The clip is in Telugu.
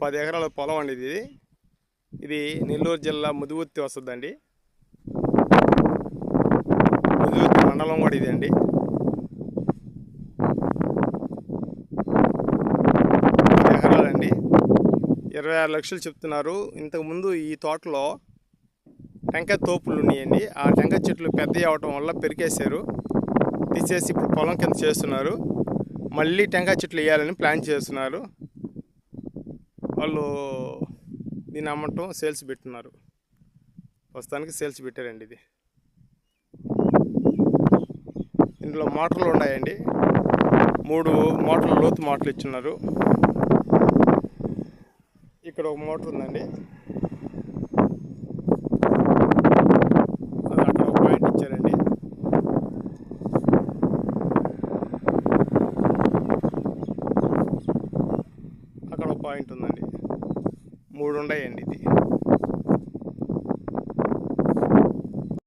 10 ఎకరాల పొలం అండి ఇది. ఇది నెల్లూరు జిల్లా ముదుగుత్తి వస్తుందండి. ముదుగుత్తి మండలం కూడా ఇది అండి. ఎకరాలండి, 26 లక్షలు చెప్తున్నారు. ఇంతకుముందు ఈ తోటలో టెంకాయ తోపులు ఉన్నాయండి. ఆ టెంకాయ చెట్లు పెద్దవి అవటం వల్ల పెరికేశారు, తీసేసి ఇప్పుడు పొలం కింద చేస్తున్నారు. మళ్ళీ టెంకాయ చెట్లు వేయాలని ప్లాన్ చేస్తున్నారు. వాళ్ళు దీన్ని అమ్మటం సేల్స్ పెట్టున్నారు. ప్రస్తుతానికి సేల్స్ పెట్టారండి. ఇది ఇందులో మోటార్లు ఉన్నాయండి. 3 మోటార్లు, లోతు మోటార్లు ఇచ్చున్నారు. ఇక్కడ ఒక మోటార్ ఉందండి, అక్కడ ఒక పాయింట్ ఇచ్చారండి. అక్కడ ఒక పాయింట్ ఉందండి. 3 ఉన్నాయండి. ఇది